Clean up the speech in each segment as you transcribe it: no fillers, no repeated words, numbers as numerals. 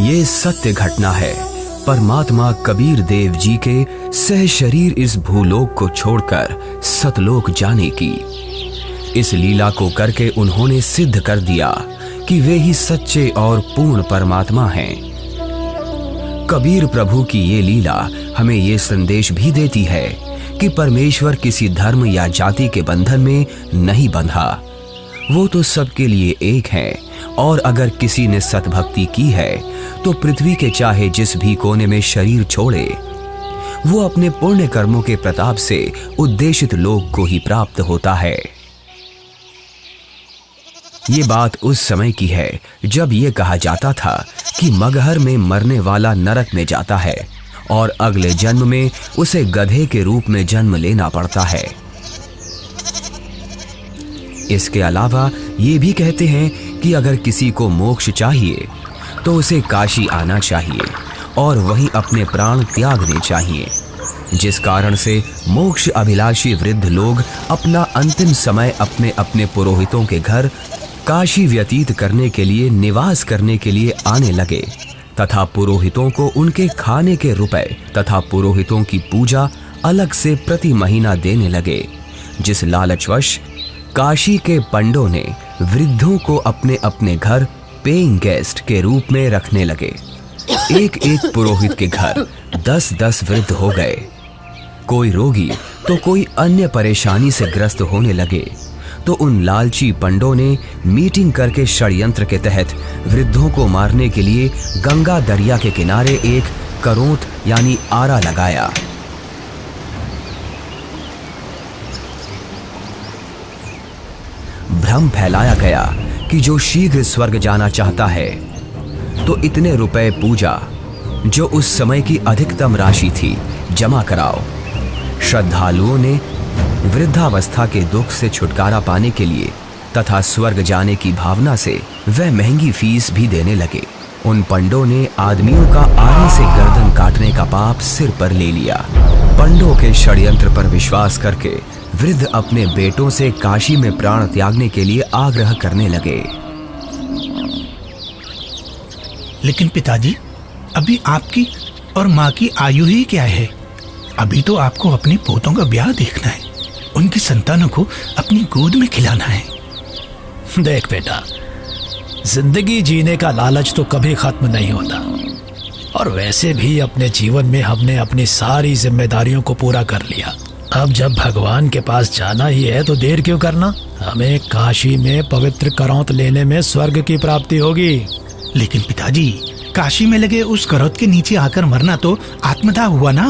ये सत्य घटना है परमात्मा कबीर देव जी के सह शरीर इस भूलोक को छोड़कर सतलोक जाने की। इस लीला को करके उन्होंने सिद्ध कर दिया कि वे ही सच्चे और पूर्ण परमात्मा हैं। कबीर प्रभु की ये लीला हमें ये संदेश भी देती है कि परमेश्वर किसी धर्म या जाति के बंधन में नहीं बंधा, वो तो सबके लिए एक है। और अगर किसी ने सतभक्ति की है तो पृथ्वी के चाहे जिस भी कोने में शरीर छोड़े, वो अपने पुण्य कर्मों के प्रताप से उद्देशित लोक को ही प्राप्त होता है। ये बात उस समय की है जब ये कहा जाता था कि मगहर में मरने वाला नरक में जाता है और अगले जन्म में उसे गधे के रूप में जन्म लेना पड़ता है। इसके अलावा ये भी कहते हैं कि अगर किसी को मोक्ष चाहिए तो उसे काशी आना चाहिए और वहीं अपने प्राण त्यागने चाहिए, जिस कारण से मोक्ष अभिलाषी वृद्ध लोग अपना अंतिम समय अपने अपने पुरोहितों के घर काशी व्यतीत करने के लिए, निवास करने के लिए आने लगे तथा पुरोहितों को उनके खाने के रुपए तथा पुरोहितों की पूजा अलग से प्रति महीना देने लगे, जिस लालचवश काशी के पंडों ने वृद्धों को अपने अपने घर पेइंग गेस्ट के रूप में रखने लगे। एक एक पुरोहित के घर 10-10 वृद्ध हो गए। कोई रोगी तो कोई अन्य परेशानी से ग्रस्त होने लगे तो उन लालची पंडों ने मीटिंग करके षड्यंत्र के तहत वृद्धों को मारने के लिए गंगा दरिया के किनारे एक करोंत यानी आरा लगाया। भ्रम फैलाया गया कि जो शीघ्र स्वर्ग जाना चाहता है तो इतने रुपए पूजा, जो उस समय की अधिकतम राशि थी, जमा कराओ। श्रद्धालुओं ने वृद्धावस्था के दुख से छुटकारा पाने के लिए तथा स्वर्ग जाने की भावना से वह महंगी फीस भी देने लगे। उन पंडों ने आदमियों का आरे से गर्दन काटने का पाप सिर पर ले लिया। पंडों के षड्यंत्र पर विश्वास करके वृद्ध अपने बेटों से काशी में प्राण त्यागने के लिए आग्रह करने लगे। लेकिन पिताजी, अभी आपकी और माँ की आयु ही क्या है? अभी तो आपको अपने पोतों का ब्याह देखना है, उनकी संतानों को अपनी गोद में खिलाना है। देख बेटा, जिंदगी जीने का लालच तो कभी खत्म नहीं होता, और वैसे भी अपने जीवन में हमने अपनी सारी जिम्मेदारियों को पूरा कर लिया। अब जब भगवान के पास जाना ही है तो देर क्यों करना? हमें काशी में पवित्र करौंत लेने में स्वर्ग की प्राप्ति होगी। लेकिन पिताजी, काशी में लगे उस करौत के नीचे आकर मरना तो आत्मदाह हुआ ना?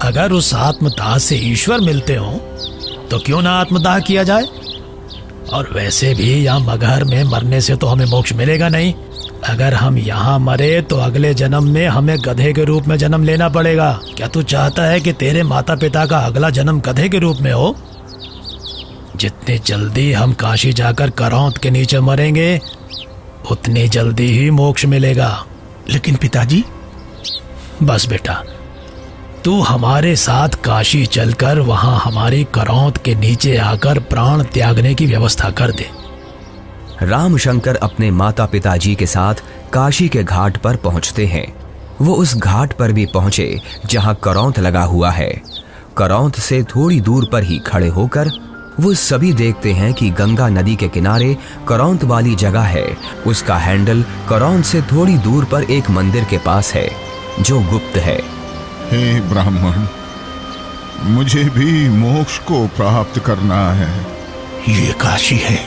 अगर उस आत्मदाह से ईश्वर मिलते हो तो क्यों ना आत्मदाह किया जाए? और वैसे भी यहाँ मगहर में मरने से तो हमें मोक्ष मिलेगा नहीं। अगर हम यहाँ मरे तो अगले जन्म में हमें गधे के रूप में जन्म लेना पड़ेगा। क्या तू चाहता है कि तेरे माता पिता का अगला जन्म गधे के रूप में हो? जितनी जल्दी हम काशी जाकर करौंत के नीचे मरेंगे उतनी जल्दी ही मोक्ष मिलेगा। लेकिन पिताजी। बस बेटा, तू हमारे साथ काशी चलकर वहां हमारी करौंत के नीचे आकर प्राण त्यागने की व्यवस्था कर दे। रामशंकर अपने माता पिताजी के साथ काशी के घाट पर पहुंचते हैं। वो उस घाट पर भी पहुंचे जहां करौंत लगा हुआ है। करौंत से थोड़ी दूर पर ही खड़े होकर वो सभी देखते हैं कि गंगा नदी के किनारे करौंत वाली जगह है। उसका हैंडल करौंत से थोड़ी दूर पर एक मंदिर के पास है जो गुप्त है। हे ब्राह्मण, मुझे भी मोक्ष को प्राप्त करना है। ये काशी है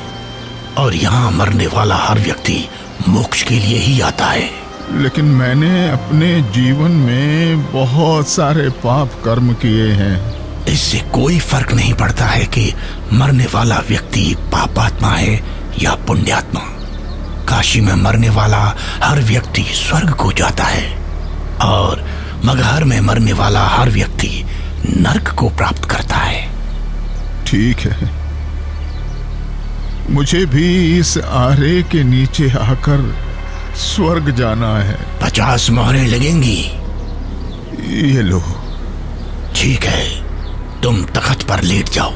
और यहाँ मरने वाला हर व्यक्ति मोक्ष के लिए ही आता है। लेकिन मैंने अपने जीवन में बहुत सारे पाप कर्म किए हैं। इससे कोई फर्क नहीं पड़ता है कि मरने वाला व्यक्ति पापात्मा है या पुण्यात्मा। काशी में मरने वाला हर व्यक्ति स्वर्ग को जाता है और मगहर में मरने वाला हर व्यक्ति नरक को प्राप्त करता है। ठीक है, मुझे भी इस आरे के नीचे आकर स्वर्ग जाना है। 50 मोहरें लगेंगी। ये लो। ठीक है, तुम तख्त पर लेट जाओ।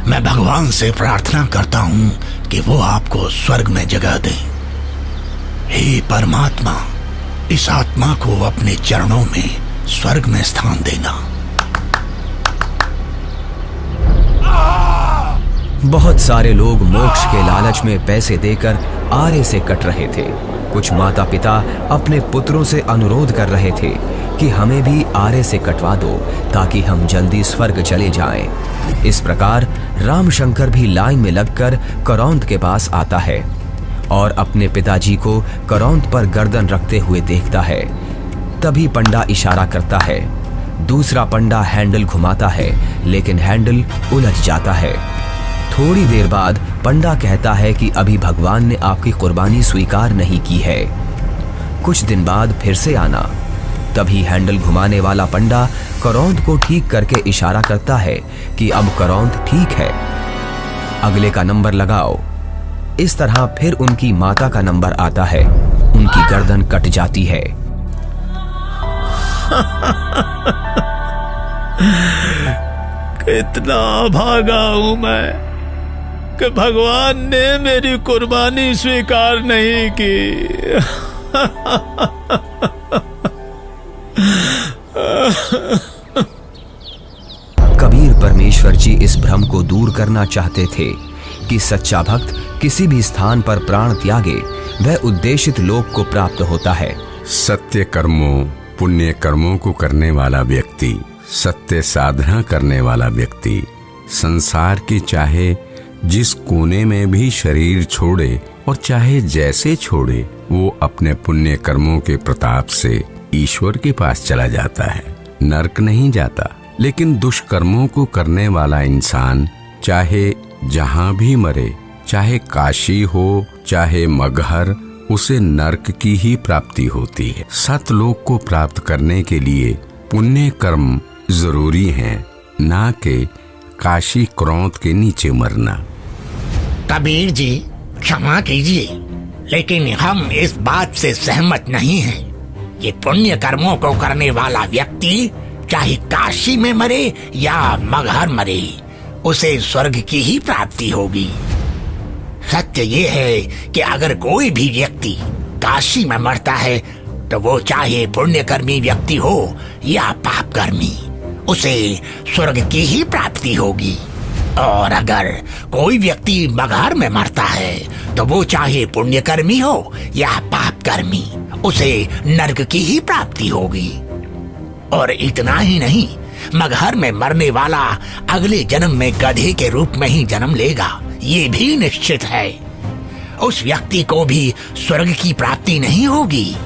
मैं भगवान से प्रार्थना करता हूँ कि वो आपको स्वर्ग में जगह दे। हे परमात्मा, इस आत्मा को अपने चरणों में स्वर्ग में स्थान देना। बहुत सारे लोग मोक्ष के लालच में पैसे देकर आरे से कट रहे थे। कुछ माता पिता अपने पुत्रों से अनुरोध कर रहे थे कि हमें भी आरे से कटवा दो ताकि हम जल्दी स्वर्ग चले जाएं। इस प्रकार रामशंकर भी लाइन में लगकर करौंद के पास आता है और अपने पिताजी को करौंद पर गर्दन रखते हुए देखता है। तभी पंडा इशारा करता है। दूसरा पंडा हैंडल घुमाता है, लेकिन हैंडल उलझ जाता है। थोड़ी देर बाद पंडा कहता है कि अभी भगवान ने आपकी कुर्बानी स्वीकार नहीं की है, कुछ दिन बाद फिर से आना। तभी हैंडल घुमाने वाला पंडा करौंद को ठीक करके इशारा करता है कि अब करौंद ठीक है, अगले का नंबर लगाओ। इस तरह फिर उनकी माता का नंबर आता है। उनकी गर्दन कट जाती है। कितना भागा हूं मैं कि भगवान ने मेरी कुर्बानी स्वीकार नहीं की। कबीर परमेश्वर जी इस भ्रम को दूर करना चाहते थे कि सच्चा भक्त किसी भी स्थान पर प्राण त्यागे वह उद्देशित लोक को प्राप्त होता है। सत्य कर्मों, पुण्य कर्मों को करने वाला व्यक्ति, सत्य साधना करने वाला व्यक्ति संसार के चाहे जिस कोने में भी शरीर छोड़े और चाहे जैसे छोड़े, वो अपने पुण्य कर्मों के प्रताप से ईश्वर के पास चला जाता है, नरक नहीं जाता। लेकिन दुष्कर्मों को करने वाला इंसान चाहे जहां भी मरे, चाहे काशी हो चाहे मगहर, उसे नरक की ही प्राप्ति होती है। सतलोक को प्राप्त करने के लिए पुण्य कर्म जरूरी हैं, ना कि काशी क्रोध के नीचे मरना। कबीर जी क्षमा कीजिए, लेकिन हम इस बात से सहमत नहीं हैं। ये पुण्य कर्मों को करने वाला व्यक्ति चाहे काशी में मरे या मगहर मरे, उसे स्वर्ग की ही प्राप्ति होगी। सत्य ये है कि अगर कोई भी व्यक्ति काशी में मरता है तो वो चाहे पुण्यकर्मी व्यक्ति हो या पापकर्मी, उसे स्वर्ग की ही प्राप्ति होगी। और अगर कोई व्यक्ति मगहर में मरता है तो वो चाहे पुण्यकर्मी हो या पापकर्मी, उसे नरक की ही प्राप्ति होगी। और इतना ही नहीं, मगहर में मरने वाला अगले जन्म में गधे के रूप में ही जन्म लेगा, ये भी निश्चित है। उस व्यक्ति को भी स्वर्ग की प्राप्ति नहीं होगी।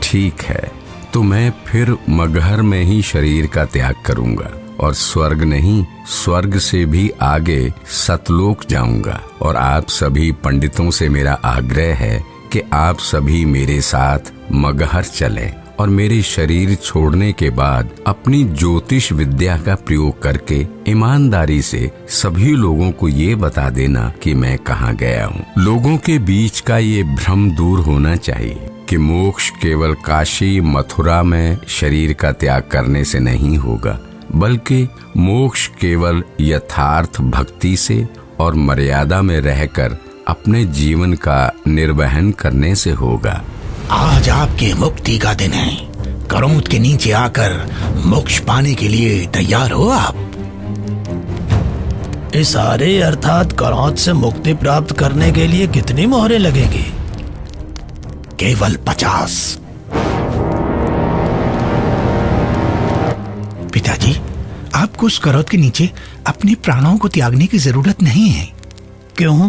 ठीक है, तो मैं फिर मगहर में ही शरीर का त्याग करूंगा और स्वर्ग नहीं, स्वर्ग से भी आगे सतलोक जाऊंगा। और आप सभी पंडितों से मेरा आग्रह है कि आप सभी मेरे साथ मगहर चलें और मेरे शरीर छोड़ने के बाद अपनी ज्योतिष विद्या का प्रयोग करके ईमानदारी से सभी लोगों को ये बता देना कि मैं कहाँ गया हूँ। लोगों के बीच का ये भ्रम दूर होना चाहिए कि मोक्ष केवल काशी मथुरा में शरीर का त्याग करने से नहीं होगा, बल्कि मोक्ष केवल यथार्थ भक्ति से और मर्यादा में रहकर अपने जीवन का निर्वहन करने से होगा। आज आपके मुक्ति का दिन है। करौंद के नीचे आकर मोक्ष पाने के लिए तैयार हो आप? इस आरे अर्थात करौंद से मुक्ति प्राप्त करने के लिए कितनी मोहरें लगेंगी? केवल 50। पिताजी, आपको उस करौंद के नीचे अपने प्राणों को त्यागने की जरूरत नहीं है। क्यों?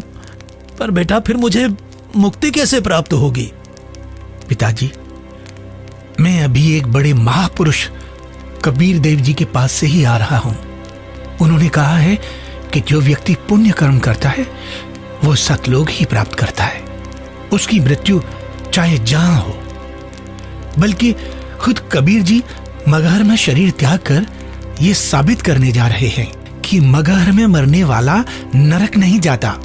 पर बेटा फिर मुझे मुक्ति कैसे प्राप्त होगी? पिताजी, मैं अभी एक बड़े महापुरुष कबीर देव जी के पास से ही आ रहा हूं। उन्होंने कहा है कि जो व्यक्ति पुण्य कर्म करता है वो सतलोक ही प्राप्त करता है। उसकी मृत्यु चाहे जहां हो। बल्कि खुद कबीर जी मगहर में शरीर त्याग कर ये साबित करने जा रहे हैं कि मगहर में मरने वाला नरक नहीं जाता।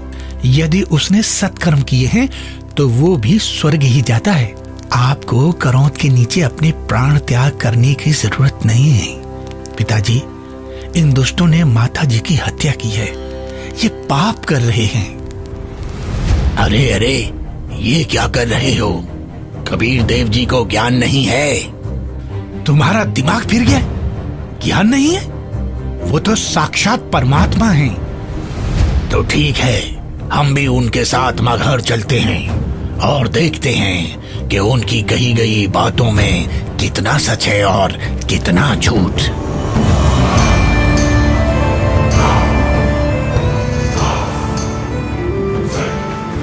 यदि उसने सत्कर्म किए हैं तो वो भी स्वर्ग ही जाता है। आपको करौंद के नीचे अपने प्राण त्याग करने की जरूरत नहीं है। पिताजी, इन दुष्टों ने माता जी की हत्या की है। ये पाप कर रहे हैं। अरे अरे, ये क्या कर रहे हो? कबीर देव जी को ज्ञान नहीं है। तुम्हारा दिमाग फिर गया? ज्ञान नहीं है? वो तो साक्षात परमात्मा हैं। तो ठीक है, हम भी उनके साथ मगहर चलते हैं और देखते हैं कि उनकी कही गई बातों में कितना सच है और कितना झूठ।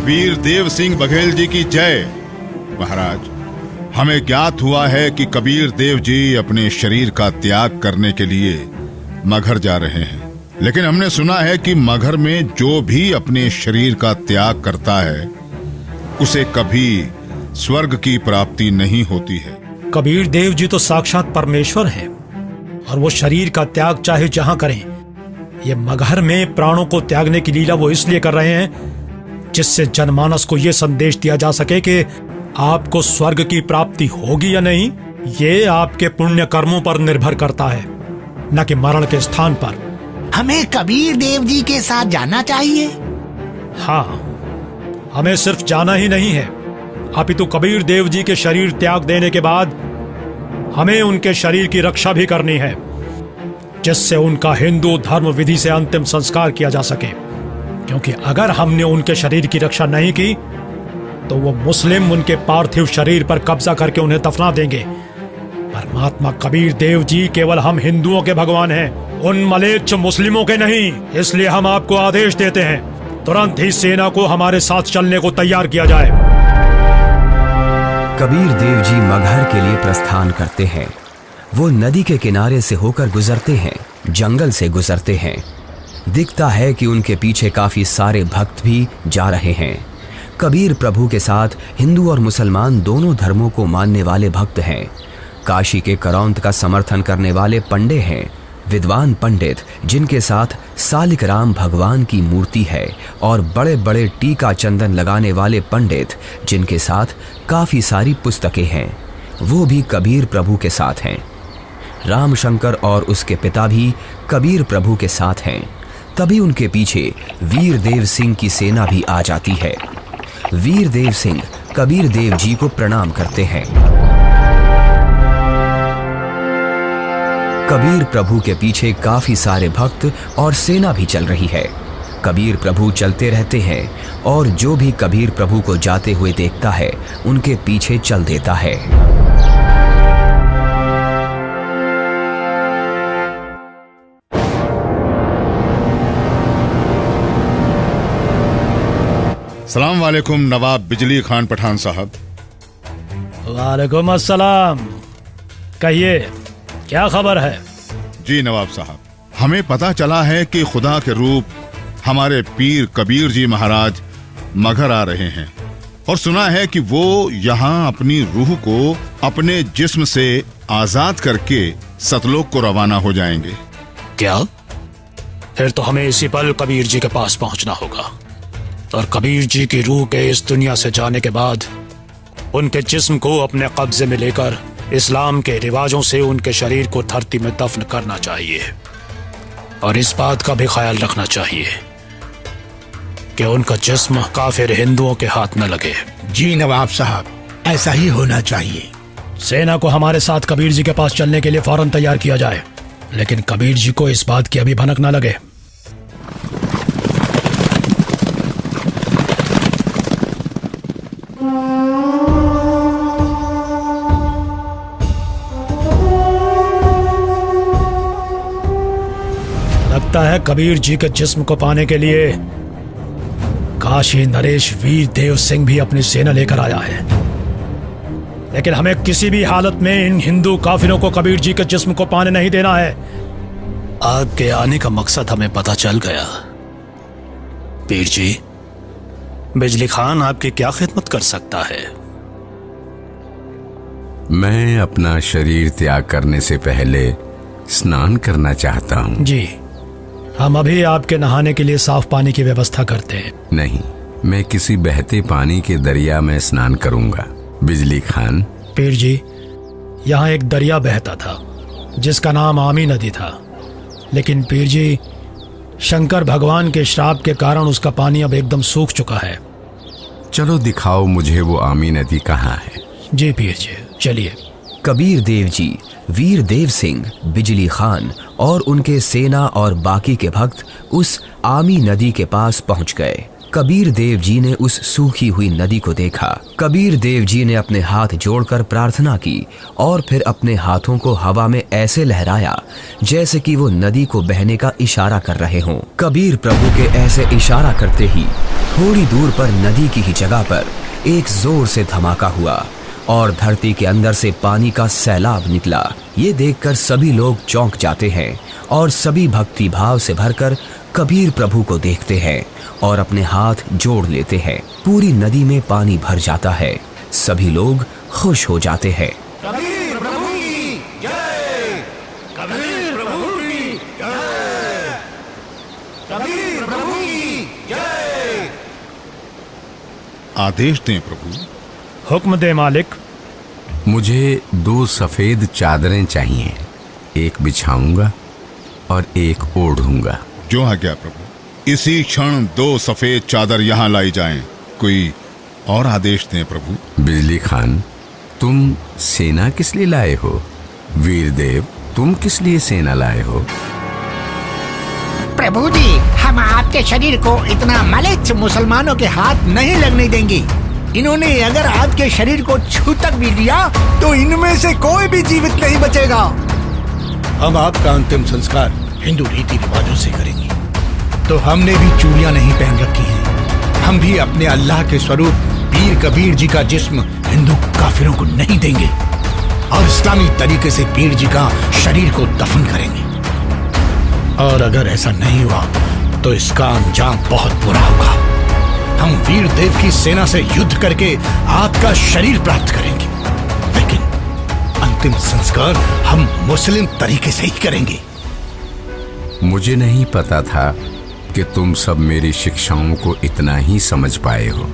वीर देव सिंह बघेल जी की जय। महाराज, हमें ज्ञात हुआ है कि कबीर देव जी अपने शरीर का त्याग करने के लिए मगहर जा रहे हैं, लेकिन हमने सुना है कि मगहर में जो भी अपने शरीर का त्याग करता है उसे कभी स्वर्ग की प्राप्ति नहीं होती है। कबीर देव जी तो साक्षात परमेश्वर हैं और वो शरीर का त्याग चाहे जहां करें। ये मगहर में प्राणों को त्यागने की लीला वो इसलिए कर रहे हैं जिससे जनमानस को ये संदेश दिया जा सके कि आपको स्वर्ग की प्राप्ति होगी या नहीं, ये आपके पुण्य कर्मों पर निर्भर करता है, न कि मरण के स्थान पर। हमें कबीर देव जी के साथ जाना चाहिए। हाँ, हमें सिर्फ जाना ही नहीं है, अपितु कबीर देव जी के शरीर त्याग देने के बाद हमें उनके शरीर की रक्षा भी करनी है, जिससे उनका हिंदू धर्म विधि से अंतिम संस्कार किया जा सके। क्योंकि अगर हमने उनके शरीर की रक्षा नहीं की तो वो मुस्लिम उनके पार्थिव शरीर पर कब्जा करके उन्हें दफना देंगे। परमात्मा कबीर देव जी केवल हम हिंदुओं के भगवान हैं, उन मलेच्छ मुस्लिमों के नहीं। इसलिए हम आपको आदेश देते हैं, तुरंत ही सेना को हमारे साथ चलने को तैयार किया जाए। कबीर देव जी मगहर के लिए प्रस्थान करते हैं। वो नदी के किनारे से होकर गुजरते हैं, जंगल से गुजरते हैं। दिखता है कि उनके पीछे काफी सारे भक्त भी जा रहे हैं। कबीर प्रभु के साथ हिंदू और मुसलमान दोनों धर्मों को मानने वाले भक्त हैं। काशी के करौंत का समर्थन करने वाले पंडे हैं, विद्वान पंडित जिनके साथ सालिक राम भगवान की मूर्ति है, और बड़े बड़े टीका चंदन लगाने वाले पंडित जिनके साथ काफी सारी पुस्तकें हैं, वो भी कबीर प्रभु के साथ हैं। रामशंकर और उसके पिता भी कबीर प्रभु के साथ हैं। तभी उनके पीछे वीर देव सिंह की सेना भी आ जाती है। वीर देव सिंह कबीर देव जी को प्रणाम करते हैं। कबीर प्रभु के पीछे काफी सारे भक्त और सेना भी चल रही है। कबीर प्रभु चलते रहते हैं और जो भी कबीर प्रभु को जाते हुए देखता है उनके पीछे चल देता है। सलाम वालेकुम नवाब बिजली खान पठान साहब। वालेकुम अस्सलाम। कहिए, क्या खबर है? जी नवाब साहब, हमें पता चला है कि खुदा के रूप हमारे पीर कबीर जी महाराज मगहर आ रहे हैं, और सुना है कि वो यहाँ अपनी रूह को अपने जिस्म से आजाद करके सतलोक को रवाना हो जाएंगे। क्या? फिर तो हमें इसी पल कबीर जी के पास पहुंचना होगा, और कबीर जी की रूह के इस दुनिया से जाने के बाद उनके जिस्म को अपने कब्जे में लेकर इस्लाम के रिवाजों से उनके शरीर को धरती में दफन करना चाहिए। और इस बात का भी ख्याल रखना चाहिए कि उनका जिस्म काफिर हिंदुओं के हाथ न लगे। जी नवाब साहब, ऐसा ही होना चाहिए। सेना को हमारे साथ कबीर जी के पास चलने के लिए फौरन तैयार किया जाए, लेकिन कबीर जी को इस बात की अभी भनक न लगे। लगता है कबीर जी के जिस्म को पाने के लिए काशी नरेश वीर देव सिंह भी अपनी सेना लेकर आया है, लेकिन हमें किसी भी हालत में इन हिंदू काफिरों को कबीर जी के जिस्म को पाने नहीं देना है। आपके आने का मकसद हमें पता चल गया। पीर जी, बिजली खान आपकी क्या खिदमत कर सकता है? मैं अपना शरीर त्याग करने से पहले स्नान करना चाहता हूँ। जी, हम अभी आपके नहाने के लिए साफ पानी की व्यवस्था करते हैं। नहीं, मैं किसी बहते पानी के दरिया में स्नान करूंगा। बिजली खान। पीर जी, यहाँ एक दरिया बहता था जिसका नाम आमी नदी था, लेकिन पीर जी, शंकर भगवान के श्राप के कारण उसका पानी अब एकदम सूख चुका है। चलो दिखाओ मुझे वो आमी नदी कहाँ है। जी पीर जी, चलिए। कबीर देव जी, वीर देव सिंह, बिजली खान और उनके सेना और बाकी के भक्त उस आमी नदी के पास पहुंच गए। कबीर देव जी ने उस सूखी हुई नदी को देखा। कबीर देव जी ने अपने हाथ जोड़कर प्रार्थना की और फिर अपने हाथों को हवा में ऐसे लहराया जैसे कि वो नदी को बहने का इशारा कर रहे हों। कबीर प्रभु के ऐसे इशारा करते ही थोड़ी दूर पर नदी की ही जगह पर एक जोर से धमाका हुआ और धरती के अंदर से पानी का सैलाब निकला। ये देखकर सभी लोग चौंक जाते हैं और सभी भक्ति भाव से भरकर कबीर प्रभु को देखते हैं और अपने हाथ जोड़ लेते हैं। पूरी नदी में पानी भर जाता है। सभी लोग खुश हो जाते हैं। कबीर प्रभु की जय, कबीर प्रभु की जय, कबीर प्रभु की जय। आदेश दें प्रभु। हुक्म दे मालिक। मुझे 2 सफेद चादरें चाहिए, एक बिछाऊंगा और एक ओढ़ूंगा। जो आज्ञा प्रभु। इसी क्षण 2 सफेद चादर यहाँ लाई जाएं। कोई और आदेश दें प्रभु। बिजली खान, तुम सेना किस लिए लाए हो? वीर देव, तुम किस लिए सेना लाए हो? प्रभु जी, हम आपके शरीर को इतना मलिच्छ मुसलमानों के हाथ नहीं लगने देंगे। इन्होंने अगर आपके शरीर को छू तक भी लिया तो इनमें से कोई भी जीवित नहीं बचेगा। हम आपका अंतिम संस्कार हिंदू रीति रिवाजों से करेंगे। तो हमने भी चूड़ियां नहीं पहन रखी हैं। हम भी अपने अल्लाह के स्वरूप पीर कबीर जी का जिस्म हिंदू काफिरों को नहीं देंगे और इस्लामी तरीके से पीर जी का शरीर को दफन करेंगे। और अगर ऐसा नहीं हुआ तो इसका अंजाम बहुत बुरा होगा। हम वीर देव की सेना से युद्ध करके आपका शरीर प्राप्त करेंगे, लेकिन अंतिम संस्कार हम मुस्लिम तरीके से ही करेंगे। मुझे नहीं पता था कि तुम सब मेरी शिक्षाओं को इतना ही समझ पाए हो।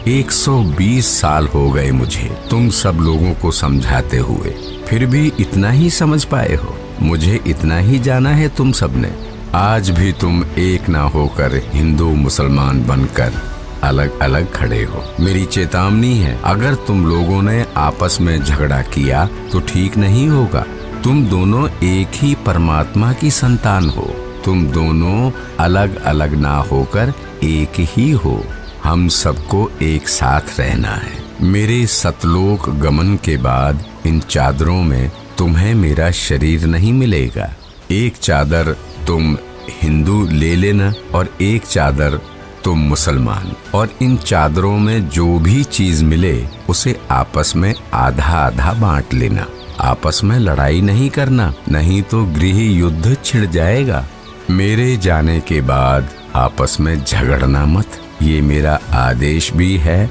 120 साल हो गए मुझे तुम सब लोगों को समझाते हुए, फिर भी इतना ही समझ पाए हो। मुझे इतना ही जाना है तुम सब ने। आज भी तुम एक ना होकर हिंदू मुसलमान बनकर अलग अलग खड़े हो। मेरी चेतावनी है, अगर तुम लोगों ने आपस में झगड़ा किया तो ठीक नहीं होगा। तुम दोनों एक ही परमात्मा की संतान हो। तुम दोनों अलग अलग ना होकर एक ही हो। हम सबको एक साथ रहना है। मेरे सतलोक गमन के बाद इन चादरों में तुम्हें मेरा शरीर नहीं मिलेगा। एक चादर तुम हिंदू ले लेना और एक चादर तुम मुसलमान, और इन चादरों में जो भी चीज मिले उसे आपस में आधा आधा बांट लेना। आपस में लड़ाई नहीं करना, नहीं तो गृह युद्ध छिड़ जाएगा। मेरे जाने के बाद आपस में झगड़ना मत, ये मेरा आदेश भी है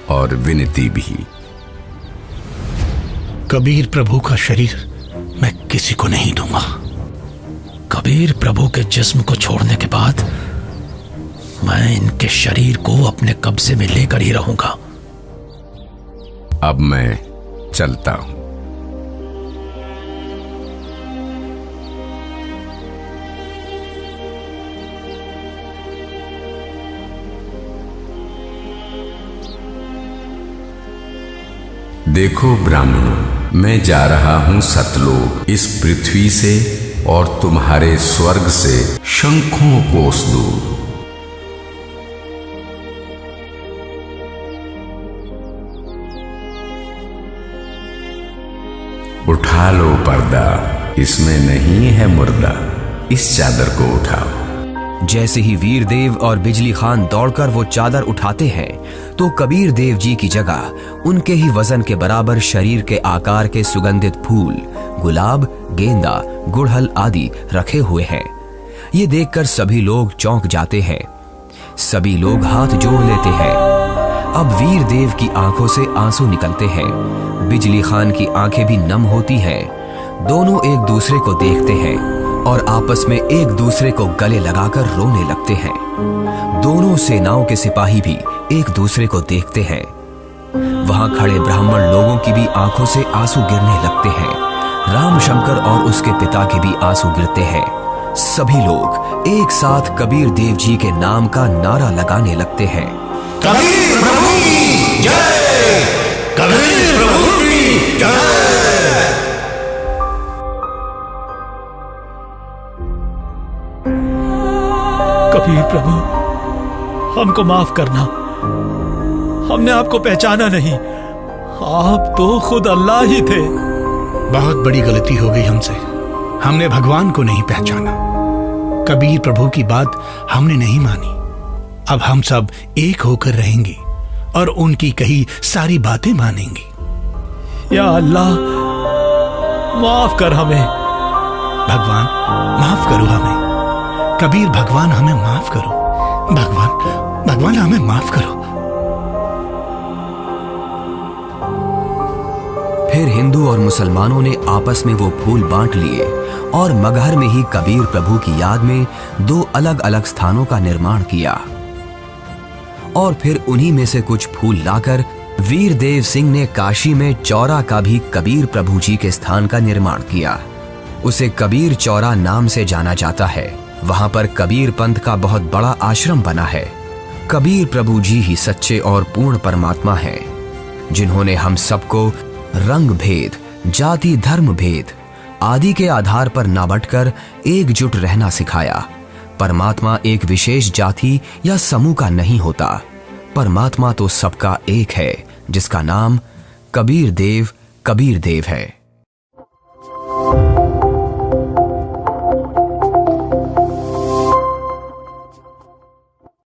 और विनती भी। कबीर प्रभु का शरीर मैं किसी को नहीं दूंगा। कबीर प्रभु के जिस्म को छोड़ने के बाद मैं इनके शरीर को अपने कब्जे में लेकर ही रहूंगा। अब मैं चलता हूं। देखो ब्राह्मणों, मैं जा रहा हूं सतलोक, इस पृथ्वी से और तुम्हारे स्वर्ग से शंखों कोस दूर। उठा लो पर्दा, इसमें नहीं है मुर्दा, इस चादर को उठाओ। जैसे ही वीर देव और बिजली खान दौड़कर वो चादर उठाते हैं तो कबीर देव जी की जगह उनके ही वजन के बराबर शरीर के आकार के सुगंधित फूल, गुलाब, गेंदा, गुड़हल आदि रखे हुए हैं। ये देखकर सभी लोग चौंक जाते हैं। सभी लोग हाथ जोड़ लेते हैं। अब वीर देव की आंखों से आंसू निकलते हैं। बिजली खान की आंखें भी नम होती हैं। दोनों एक दूसरे को देखते हैं और आपस में एक दूसरे को गले लगाकर रोने लगते हैं। दोनों सेनाओं के सिपाही भी एक दूसरे को देखते हैं। वहां खड़े ब्राह्मण लोगों की भी आंखों से आंसू गिरने लगते हैं। रामशंकर और उसके पिता के भी आंसू गिरते हैं। सभी लोग एक साथ कबीर देव जी के नाम का नारा लगाने लगते हैं। कबीर प्रभु की जय, कबीर प्रभु की जय। कबीर प्रभु, हमको माफ करना, हमने आपको पहचाना नहीं। आप तो खुद अल्लाह ही थे। बहुत बड़ी गलती हो गई हमसे, हमने भगवान को नहीं पहचाना। कबीर प्रभु की बात हमने नहीं मानी। अब हम सब एक होकर रहेंगे और उनकी कही सारी बातें मानेंगे। या अल्लाह, माफ कर हमें। भगवान माफ करो हमें। कबीर भगवान हमें माफ करो। भगवान हमें माफ करो। फिर हिंदू और मुसलमानों ने आपस में वो फूल बांट लिए और मगहर में ही कबीर प्रभु की याद में 2 अलग अलग स्थानों का निर्माण किया। और फिर उन्हीं में से कुछ फूल लाकर वीर देव सिंह ने काशी में चौरा का भी कबीर प्रभु जी के स्थान का निर्माण किया। उसे कबीर चौरा नाम से जाना जाता है। वहां पर कबीर पंथ का बहुत बड़ा आश्रम बना है। कबीर प्रभु जी ही सच्चे और पूर्ण परमात्मा हैं, जिन्होंने हम सबको रंग भेद, जाति धर्म भेद आदि के आधार पर ना बंटकर एकजुट रहना सिखाया। परमात्मा एक विशेष जाति या समूह का नहीं होता। परमात्मा तो सबका एक है, जिसका नाम कबीर देव है।